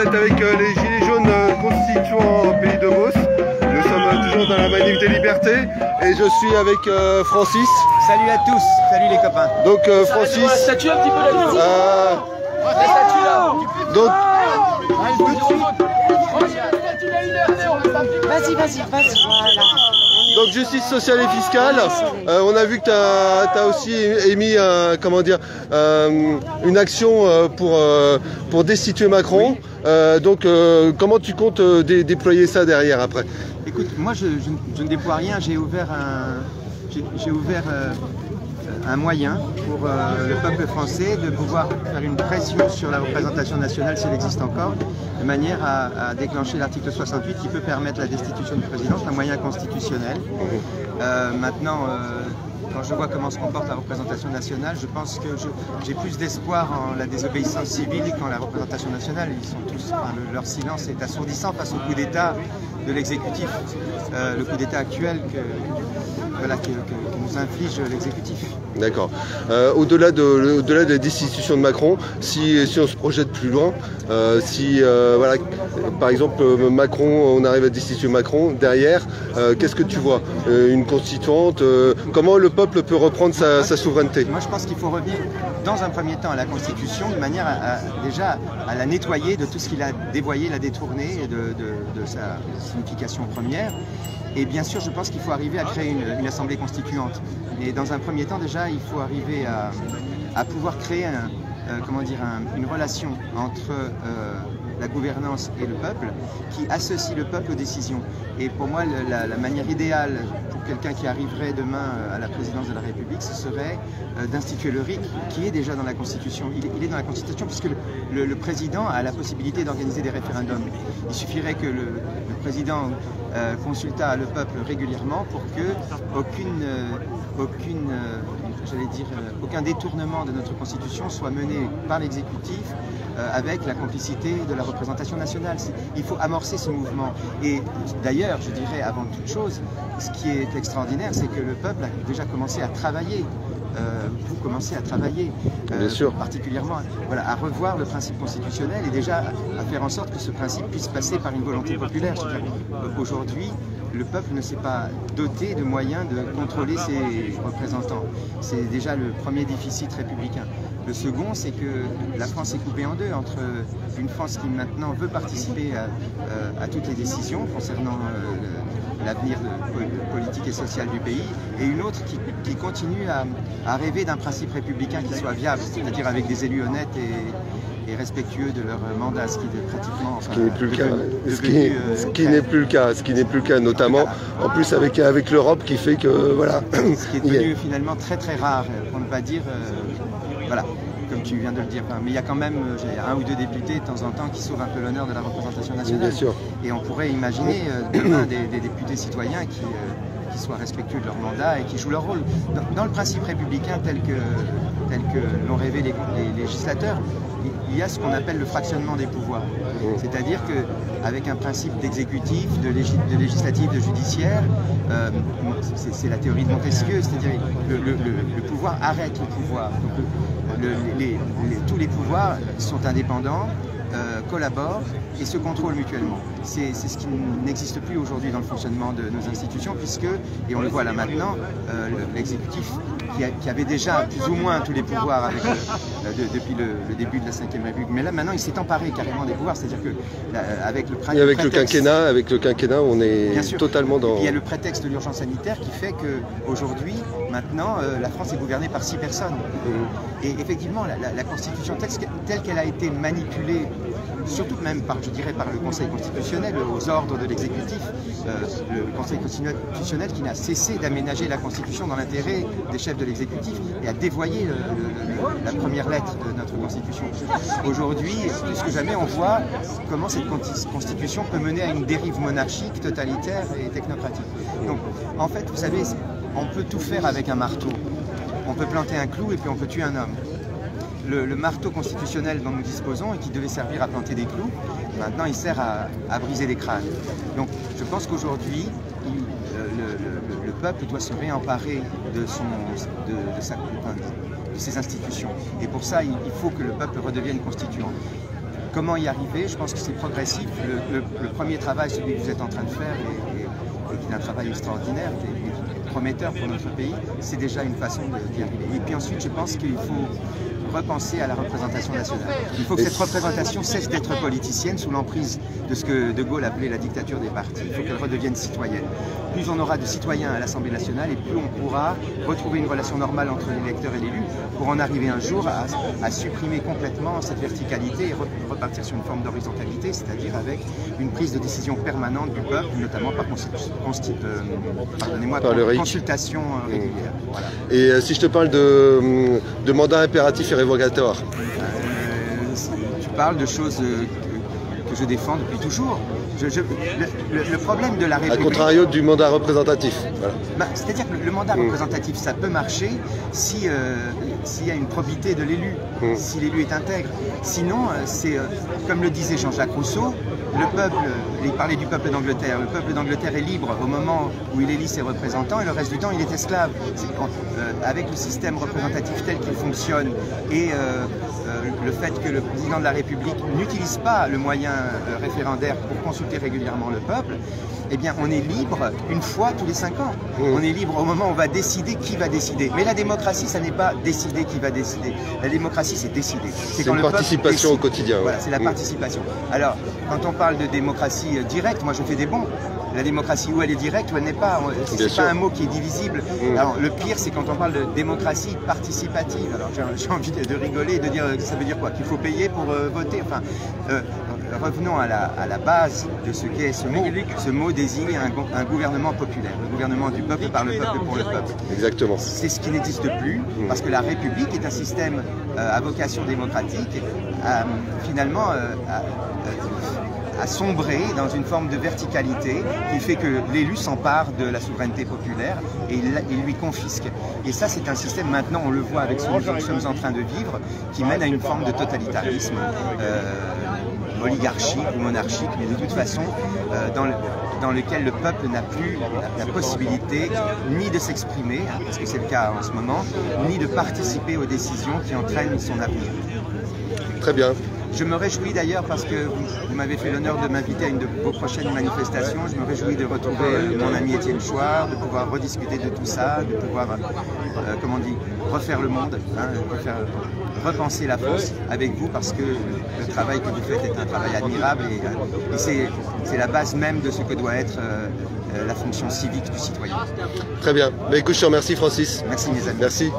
êtes avec les Gilets jaunes constituants Pays de Beauce. Nous sommes toujours dans la manif des libertés et je suis avec Francis. Salut à tous, salut les copains. Donc Francis. La statue un petit peu là. La statue là. Donc. Vas-y, voilà. Donc justice sociale et fiscale, on a vu que tu as aussi émis une action pour destituer Macron. Donc comment tu comptes déployer ça derrière après? Écoute, moi je ne déploie rien, j'ai ouvert un moyen pour le peuple français de pouvoir faire une pression sur la représentation nationale si elle existe encore, de manière à déclencher l'article 68 qui peut permettre la destitution du président. C'est un moyen constitutionnel. Maintenant, quand je vois comment se comporte la représentation nationale, je pense que j'ai plus d'espoir en la désobéissance civile qu'en la représentation nationale. Ils sont tous, leur silence est assourdissant face au coup d'État de l'exécutif, le coup d'État actuel que nous inflige l'exécutif. D'accord. Au-delà de la destitution de Macron, si on se projette plus loin, voilà, par exemple Macron, on arrive à destituer Macron, derrière, qu'est-ce que tu vois? Une constituante, comment le peuple peut reprendre sa souveraineté? Moi je pense qu'il faut revenir dans un premier temps à la Constitution de manière déjà à la nettoyer de tout ce qu'il a dévoyé, l'a détourné de sa signification première. Et bien sûr, je pense qu'il faut arriver à créer une assemblée constituante. Et dans un premier temps, déjà, il faut arriver à pouvoir créer une relation entre la gouvernance et le peuple qui associe le peuple aux décisions. Et pour moi, la manière idéale pour quelqu'un qui arriverait demain à la présidence de la République, ce serait d'instituer le RIC, qui est déjà dans la Constitution. Il est dans la Constitution puisque le président a la possibilité d'organiser des référendums. Il suffirait que le président consultât le peuple régulièrement pour que aucun détournement de notre Constitution soit mené par l'exécutif avec la complicité de la représentation nationale. Il faut amorcer ce mouvement. Et d'ailleurs, je dirais avant toute chose, ce qui est extraordinaire, c'est que le peuple a déjà commencé à travailler. Vous commencez à travailler, particulièrement à revoir le principe constitutionnel et déjà à faire en sorte que ce principe puisse passer par une volonté populaire. Aujourd'hui, le peuple ne s'est pas doté de moyens de contrôler ses représentants. C'est déjà le premier déficit républicain. Le second, c'est que la France est coupée en deux entre une France qui maintenant veut participer à toutes les décisions concernant l'avenir politique et social du pays, et une autre qui continue à rêver d'un principe républicain qui soit viable, c'est-à-dire avec des élus honnêtes et respectueux de leur mandat, ce qui est pratiquement... Ce qui n'est plus le cas. Ce qui n'est plus le cas, notamment en plus avec l'Europe qui fait que voilà. Ce qui est devenu finalement très très rare, pour ne pas dire voilà, comme tu viens de le dire. Mais il y a quand même un ou deux députés de temps en temps qui sauvent un peu l'honneur de la représentation nationale. Bien sûr. Et on pourrait imaginer demain des députés citoyens qui soient respectueux de leur mandat et qui jouent leur rôle. Dans le principe républicain tel que l'ont rêvé les législateurs, il y a ce qu'on appelle le fractionnement des pouvoirs. C'est-à-dire qu'avec un principe d'exécutif, de législatif, de judiciaire, c'est la théorie de Montesquieu, c'est-à-dire le pouvoir arrête le pouvoir. Donc, tous les pouvoirs sont indépendants, collaborent et se contrôlent mutuellement. C'est ce qui n'existe plus aujourd'hui dans le fonctionnement de nos institutions, puisque, et on le voit là maintenant, l'exécutif qui avait déjà plus ou moins tous les pouvoirs depuis le début de la Ve République, mais là maintenant il s'est emparé carrément des pouvoirs, c'est-à-dire que avec le quinquennat, on est totalement dans... Il y a le prétexte de l'urgence sanitaire qui fait qu'aujourd'hui, maintenant, la France est gouvernée par 6 personnes. Et effectivement, la Constitution telle qu'elle a été manipulée, surtout même par le Conseil constitutionnel, aux ordres de l'exécutif, le Conseil constitutionnel qui n'a cessé d'aménager la Constitution dans l'intérêt des chefs de l'exécutif et a dévoyé la première lettre de notre Constitution. Aujourd'hui, plus que jamais, on voit comment cette Constitution peut mener à une dérive monarchique, totalitaire et technocratique. Donc, en fait, vous savez, on peut tout faire avec un marteau. On peut planter un clou et puis on peut tuer un homme. Le marteau constitutionnel dont nous disposons et qui devait servir à planter des clous, maintenant il sert à briser des crânes. Donc je pense qu'aujourd'hui, le peuple doit se réemparer de ses institutions. Et pour ça, il faut que le peuple redevienne constituant. Comment y arriver? Je pense que c'est progressif. Le premier travail, celui que vous êtes en train de faire, et qui est un travail extraordinaire, et prometteur pour notre pays, c'est déjà une façon d'y arriver. Et puis ensuite, je pense qu'il faut repenser à la représentation nationale. Il faut que cette représentation cesse d'être politicienne sous l'emprise de ce que De Gaulle appelait la dictature des partis. Il faut qu'elle redevienne citoyenne. Plus on aura de citoyens à l'Assemblée nationale et plus on pourra retrouver une relation normale entre l'électeur et l'élu pour en arriver un jour à supprimer complètement cette verticalité et repartir sur une forme d'horizontalité, c'est-à-dire avec une prise de décision permanente du peuple, notamment par consultation régulière. Voilà. Et si je te parle de mandat impératif et révocatoire, tu parles de choses que je défends depuis toujours. Le problème de la République... à contrario du mandat représentatif. Voilà. C'est-à-dire que le mandat représentatif, ça peut marcher s'il y a une probité de l'élu, si l'élu est intègre. Sinon, c'est comme le disait Jean-Jacques Rousseau, le peuple, il parlait du peuple d'Angleterre, le peuple d'Angleterre est libre au moment où il élit ses représentants et le reste du temps il est esclave. Avec le système représentatif tel qu'il fonctionne et le fait que le président de la République n'utilise pas le moyen référendaire pour consulter régulièrement le peuple, eh bien on est libre une fois tous les 5 ans. On est libre au moment où on va décider qui va décider. Mais la démocratie, ça n'est pas décider qui va décider. La démocratie, c'est décider. C'est une participation au quotidien. Voilà, c'est la participation. Alors, quand on parle de démocratie directe, moi je fais des bons. La démocratie, où elle est directe, où elle n'est pas. C'est pas un mot qui est divisible. Alors, le pire, c'est quand on parle de démocratie participative. Alors, j'ai envie de rigoler et de dire, ça veut dire quoi? Qu'il faut payer pour voter. Enfin, revenons à la base de ce qu'est ce mot. Ce mot désigne un gouvernement populaire, le gouvernement du peuple par le peuple pour le peuple. Exactement. C'est ce qui n'existe plus, parce que la République est un système à vocation démocratique, finalement à sombrer dans une forme de verticalité qui fait que l'élu s'empare de la souveraineté populaire et il lui confisque. Et ça, c'est un système, maintenant on le voit avec ce que nous sommes en train de vivre, qui mène à une forme de totalitarisme oligarchique ou monarchique, mais de toute façon dans lequel le peuple n'a plus la possibilité ni de s'exprimer, parce que c'est le cas en ce moment, ni de participer aux décisions qui entraînent son avenir. Très bien. Je me réjouis d'ailleurs parce que vous m'avez fait l'honneur de m'inviter à une de vos prochaines manifestations. Je me réjouis de retrouver mon ami Étienne Chouard, de pouvoir rediscuter de tout ça, de pouvoir, comment on dit, refaire le monde, repenser la France avec vous parce que le travail que vous faites est un travail admirable et c'est la base même de ce que doit être la fonction civique du citoyen. Très bien. Écoute, je te remercie Francis. Merci mes amis. Merci.